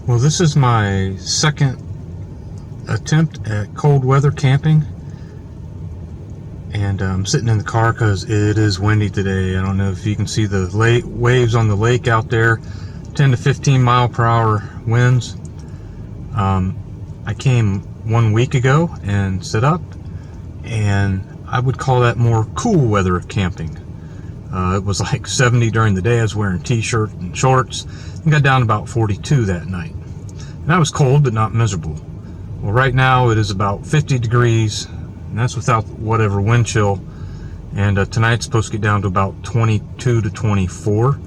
Well, this is my second attempt at cold weather camping, and I'm sitting in the car because it is windy today. I don't know if you can see the waves on the lake out there, 10 to 15 mile per hour winds. I came 1 week ago and set up, and I would call that more cool weather camping. It was like 70 during the day. I was wearing t-shirt and shorts, and got down to about 42 that night. And I was cold, but not miserable. Well, right now it is about 50 degrees, and that's without whatever wind chill. And tonight's supposed to get down to about 22 to 24.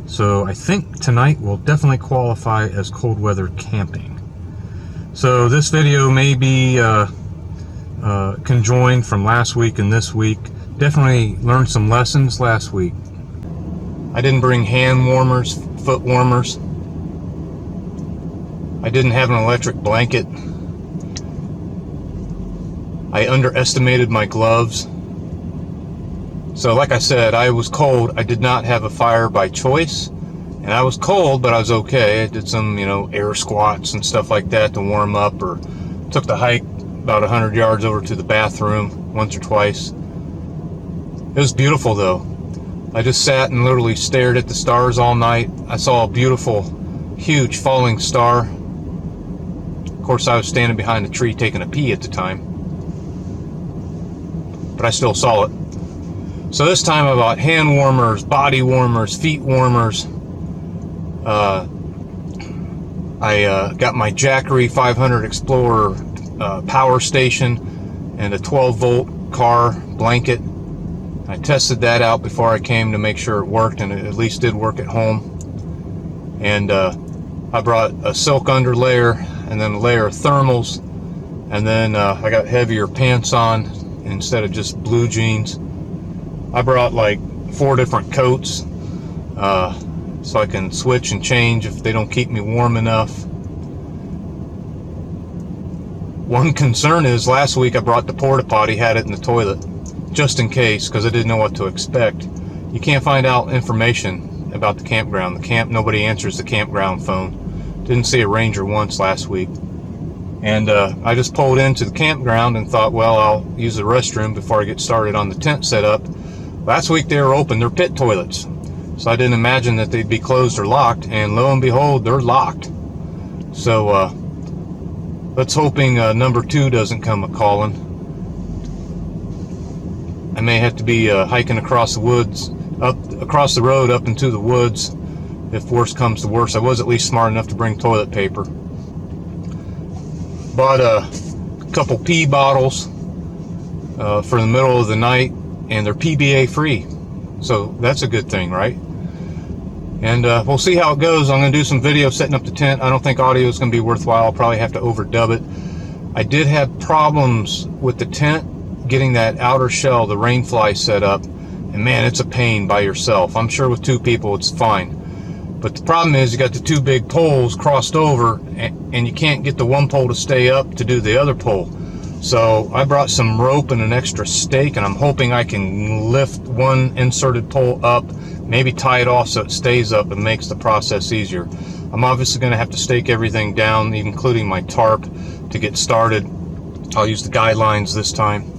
So I think tonight will definitely qualify as cold weather camping. So this video may be conjoined from last week and this week. Definitely learned some lessons last week. I didn't bring hand warmers, foot warmers. I didn't have an electric blanket. I underestimated my gloves. So like I said, I was cold. I did not have a fire by choice. And I was cold, but I was okay. I did some, air squats and stuff like that to warm up, or took the hike about 100 yards over to the bathroom once or twice. It was beautiful though. I just sat and literally stared at the stars all night. I saw a beautiful, huge falling star. Of course, I was standing behind a tree taking a pee at the time, but I still saw it. So this time I bought hand warmers, body warmers, feet warmers. I got my Jackery 500 Explorer power station and a 12-volt car blanket. I tested that out before I came to make sure it worked, and it at least did work at home. And I brought a silk underlayer and then a layer of thermals, and then I got heavier pants on instead of just blue jeans. I brought like 4 different coats so I can switch and change if they don't keep me warm enough. One concern is last week I brought the porta potty, had it in the toilet, just in case, because I didn't know what to expect. You can't find out information about the campground. The camp, nobody answers the campground phone. Didn't see a ranger once last week. And I just pulled into the campground and thought, well, I'll use the restroom before I get started on the tent setup. Last week they were open, they're pit toilets. So I didn't imagine that they'd be closed or locked, and lo and behold, they're locked. So let's hoping number 2 doesn't come a-calling. I may have to be hiking across the woods, across the road up into the woods, if worse comes to worse. I was at least smart enough to bring toilet paper. Bought a couple pee bottles for the middle of the night, and they're PBA free. So that's a good thing, right? And we'll see how it goes. I'm going to do some video setting up the tent. I don't think audio is going to be worthwhile. I'll probably have to overdub it. I did have problems with the tent getting that outer shell, the rain fly, set up. And man, it's a pain by yourself. I'm sure with 2 people it's fine. But the problem is you got the 2 big poles crossed over, and you can't get the one pole to stay up to do the other pole. So I brought some rope and an extra stake, and I'm hoping I can lift one inserted pole up, maybe tie it off so it stays up and makes the process easier. I'm obviously going to have to stake everything down, including my tarp, to get started. I'll use the guidelines this time.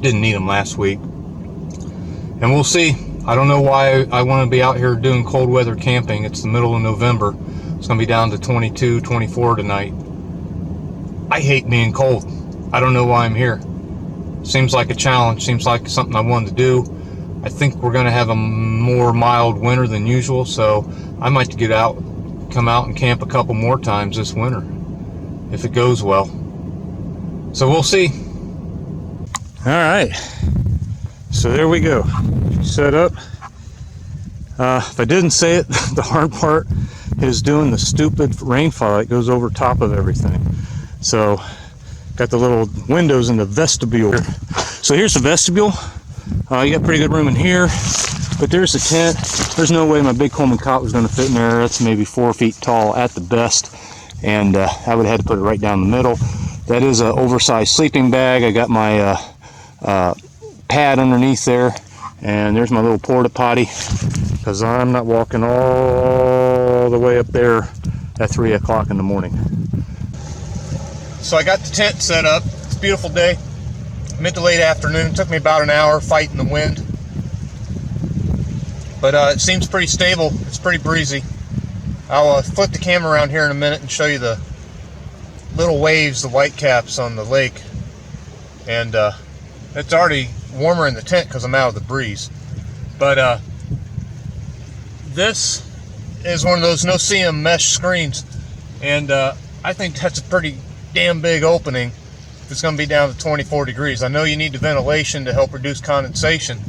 Didn't need them last week. And we'll see. I don't know why I want to be out here doing cold weather camping. It's the middle of November. It's going to be down to 22, 24 tonight. I hate being cold. I don't know why I'm here. Seems like a challenge. Seems like something I wanted to do. I think we're going to have a more mild winter than usual, so I might come out and camp a couple more times this winter, if it goes well. So we'll see. All right. So there we go. Set up. If I didn't say it, the hard part is doing the stupid rainfall that goes over top of everything. So got the little windows in the vestibule. So here's the vestibule. You got pretty good room in here, but there's the tent. There's no way my big Coleman cot was going to fit in there. That's maybe 4 feet tall at the best, and I would have had to put it right down the middle. That is an oversized sleeping bag. I got my pad underneath there, and there's my little porta potty, because I'm not walking all the way up there at 3 o'clock in the morning. So I got the tent set up. It's a beautiful day, mid to late afternoon. It took me about an hour fighting the wind, but it seems pretty stable. It's pretty breezy. I'll flip the camera around here in a minute and show you the little waves, the whitecaps on the lake. And it's already warmer in the tent because I'm out of the breeze. But this is one of those no-seam mesh screens, and I think that's a pretty damn big opening if it's going to be down to 24 degrees. I know you need the ventilation to help reduce condensation.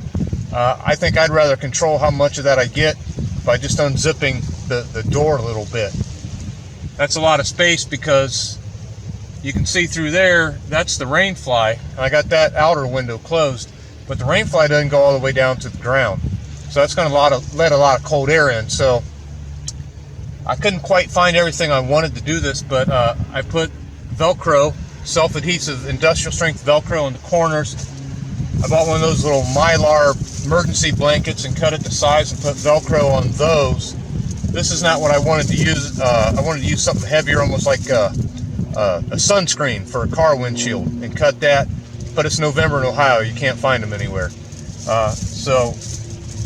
I think I'd rather control how much of that I get by just unzipping the door a little bit. That's a lot of space because you can see through there, that's the rain fly. I got that outer window closed, but the rain fly doesn't go all the way down to the ground. So that's going to let a lot of cold air in. So I couldn't quite find everything I wanted to do this, but I put Velcro, self-adhesive industrial strength Velcro in the corners. I bought one of those little Mylar emergency blankets and cut it to size and put Velcro on those. This is not what I wanted to use. I wanted to use something heavier, almost like a sunscreen for a car windshield, and cut that. But it's November in Ohio. You can't find them anywhere. So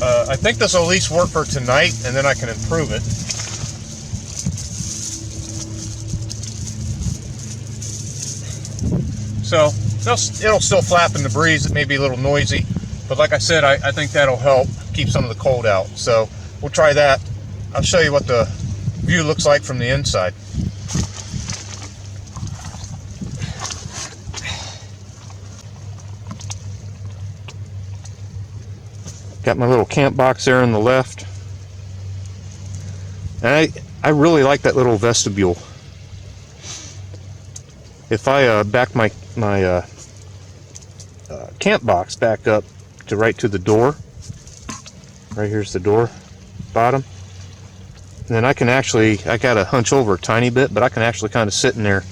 I think this will at least work for tonight, and then I can improve it. So it'll still flap in the breeze. It may be a little noisy, but like I said, I think that'll help keep some of the cold out. So we'll try that. I'll show you what the view looks like from the inside. Got my little camp box there on the left. And I really like that little vestibule. If I back my camp box back up to right to the door, right here's the door bottom, and then I can actually, I gotta hunch over a tiny bit, but I can actually kind of sit in there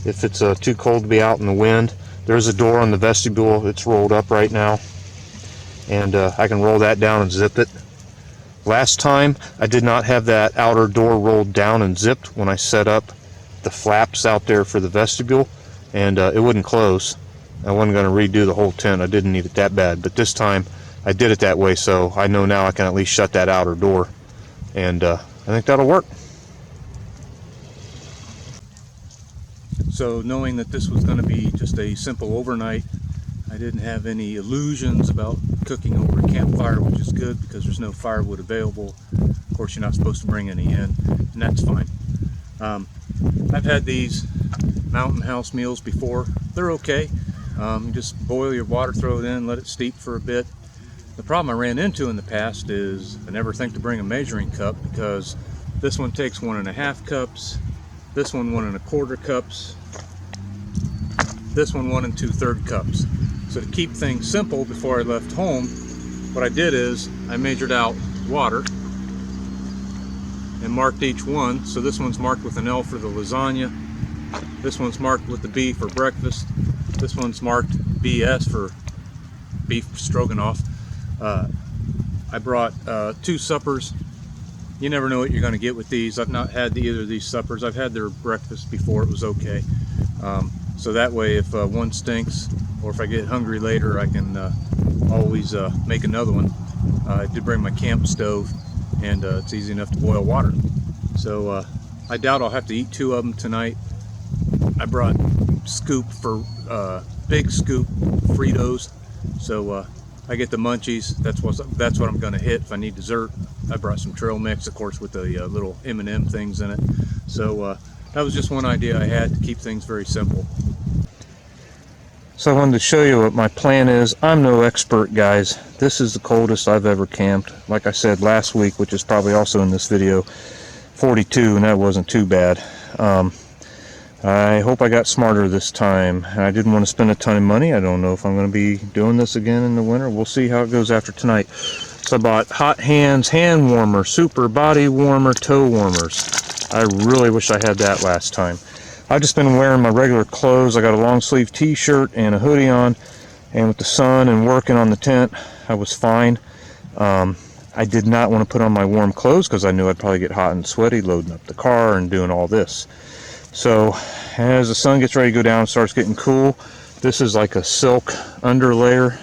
if it's too cold to be out in the wind. There's a door on the vestibule. It's rolled up right now, and I can roll that down and zip it. Last time I did not have that outer door rolled down and zipped when I set up the flaps out there for the vestibule, and it wouldn't close. I wasn't going to redo the whole tent. I didn't need it that bad, but this time I did it that way, so I know now I can at least shut that outer door, and I think that'll work. So knowing that this was going to be just a simple overnight, I didn't have any illusions about cooking over a campfire, which is good because there's no firewood available. Of course, you're not supposed to bring any in, and that's fine. I've had these mountain house meals before. They're okay. You just boil your water, throw it in, let it steep for a bit. The problem I ran into in the past is I never think to bring a measuring cup, because this one takes 1.5 cups, this one 1.25 cups, this one 1 2/3 cups. So to keep things simple, before I left home, what I did is I measured out water and marked each one. So this one's marked with an L for the lasagna, this one's marked with the B for breakfast, this one's marked BS for beef stroganoff. I brought 2 suppers. You never know what you're going to get with these. I've not had either of these suppers. I've had their breakfast before. It was okay. So that way, if one stinks, or if I get hungry later, I can always make another one. I did bring my camp stove, and it's easy enough to boil water. So I doubt I'll have to eat 2 of them tonight. I brought scoop for big scoop Fritos, so I get the munchies. That's what I'm going to hit if I need dessert. I brought some trail mix, of course, with the little M&M things in it. So that was just one idea I had to keep things very simple. So I wanted to show you what my plan is. I'm no expert, guys. This is the coldest I've ever camped. Like I said last week, which is probably also in this video, 42, and that wasn't too bad. I hope I got smarter this time. I didn't want to spend a ton of money. I don't know if I'm going to be doing this again in the winter. We'll see how it goes after tonight. So I bought Hot Hands hand warmer, super body warmer, toe warmers. I really wish I had that last time. I've just been wearing my regular clothes. I got a long sleeve t-shirt and a hoodie on, and with the sun and working on the tent, I was fine. I I did not want to put on my warm clothes because I knew I'd probably get hot and sweaty loading up the car and doing all this. So as the sun gets ready to go down, starts getting cool, this is like a silk underlayer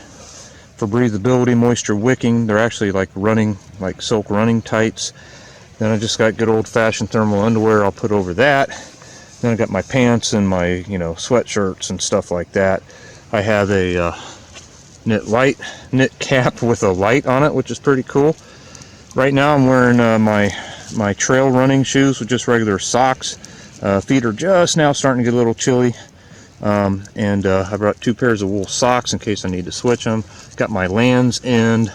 for breathability, moisture wicking. They're actually like running, like silk running tights. Then I just got good old-fashioned thermal underwear I'll put over that. Then I got my pants and my, sweatshirts and stuff like that. I have a knit cap with a light on it, which is pretty cool. Right now I'm wearing my trail running shoes with just regular socks. Feet are just now starting to get a little chilly. And I brought 2 pairs of wool socks in case I need to switch them. Got my Lands End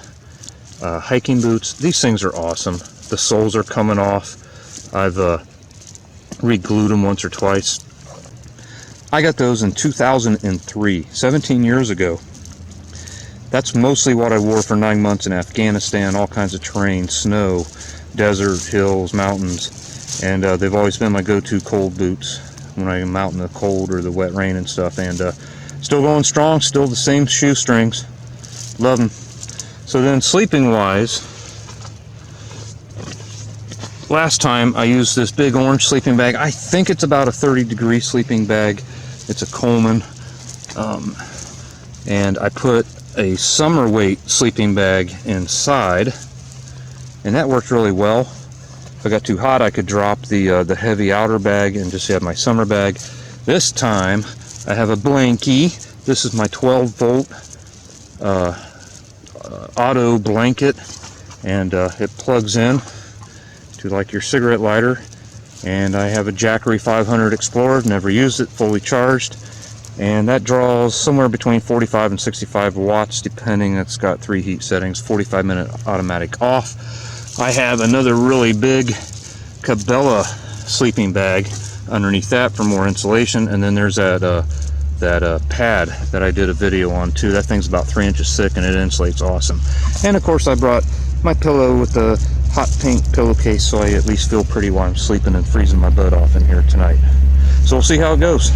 hiking boots. These things are awesome. The soles are coming off. I've re-glued them once or twice. I got those in 2003, 17 years ago. That's mostly what I wore for 9 months in Afghanistan, all kinds of terrain, snow, desert, hills, mountains, and they've always been my go-to cold boots when I'm out in the cold or the wet rain and stuff. And still going strong, still the same shoestrings. Love them. So then sleeping wise, last time I used this big orange sleeping bag. I think it's about a 30-degree sleeping bag. It's a Coleman. And I put a summer weight sleeping bag inside, and that worked really well. If I got too hot, I could drop the heavy outer bag and just have my summer bag. This time I have a blankie. This is my 12-volt auto blanket, and it plugs in to like your cigarette lighter. And I have a Jackery 500 Explorer, never used it, fully charged, and that draws somewhere between 45 and 65 watts depending. It's got 3 heat settings, 45-minute automatic off. I have another really big Cabela sleeping bag underneath that for more insulation, and then there's that pad that I did a video on too. That thing's about 3 inches thick and it insulates awesome. And of course I brought my pillow with the hot pink pillowcase so I at least feel pretty while I'm sleeping and freezing my butt off in here tonight. So we'll see how it goes.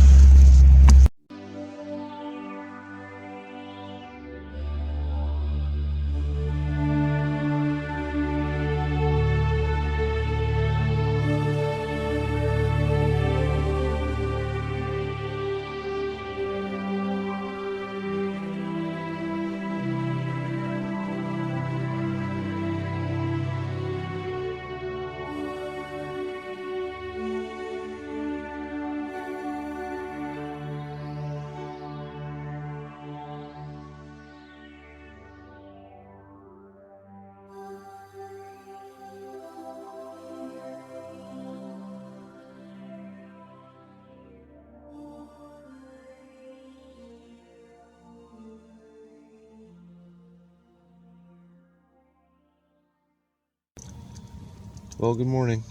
Well, good morning.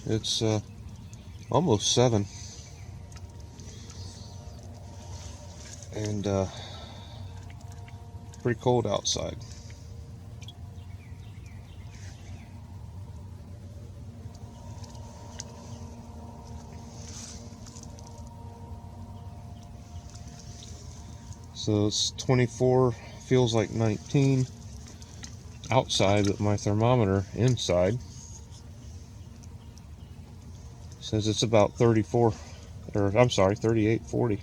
It's almost 7, and pretty cold outside. So it's 24, feels like 19 outside, but my thermometer inside says it's about 34, or I'm sorry, 38, 40.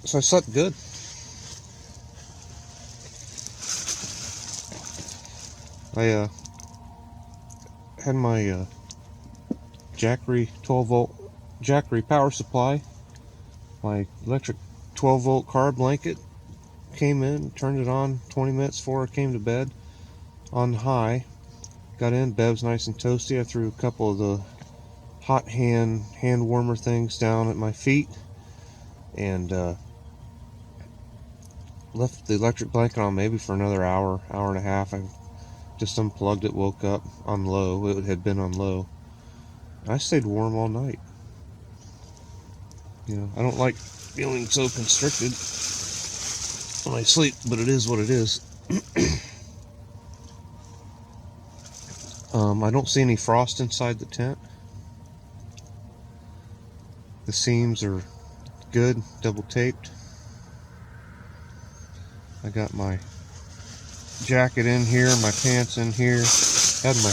So I slept good. I had my Jackery 12-volt Jackery power supply, my electric 12-volt car blanket, came in, turned it on 20 minutes before I came to bed on high. Got in, Bev's nice and toasty. I threw a couple of the hot hand warmer things down at my feet, and left the electric blanket on maybe for another hour and a half. I just unplugged it, woke up on low. It had been on low. I stayed warm all night. I don't like feeling so constricted when I sleep, but it is what it is. I don't see any frost inside the tent. The seams are good, double taped. I got my jacket in here, my pants in here, had my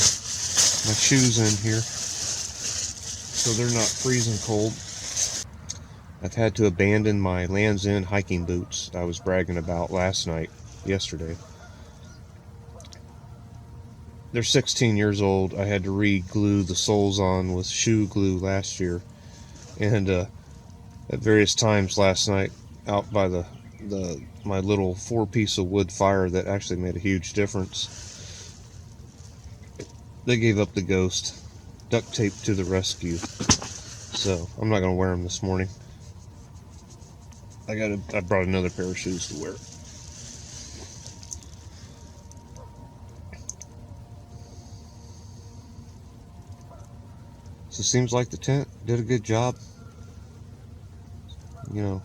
shoes in here, so they're not freezing cold. I've had to abandon my Lands' End hiking boots I was bragging about yesterday. They're 16 years old. I had to re-glue the soles on with shoe glue last year, and at various times last night out by my little 4-piece of wood fire that actually made a huge difference, they gave up the ghost. Duct tape to the rescue. So I'm not going to wear them this morning. I brought another pair of shoes to wear. So it seems like the tent did a good job. You know,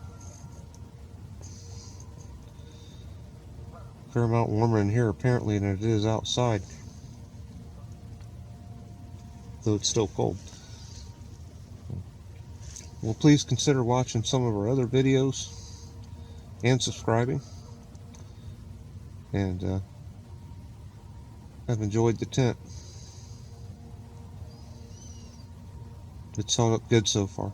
fair amount warmer in here apparently than it is outside, though it's still cold. Well, please consider watching some of our other videos and subscribing. And I've enjoyed the tent. It's held up good so far.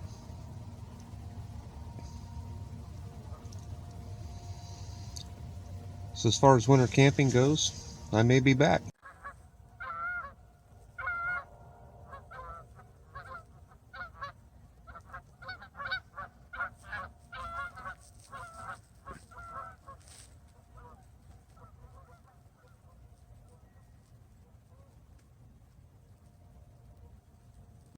So as far as winter camping goes, I may be back.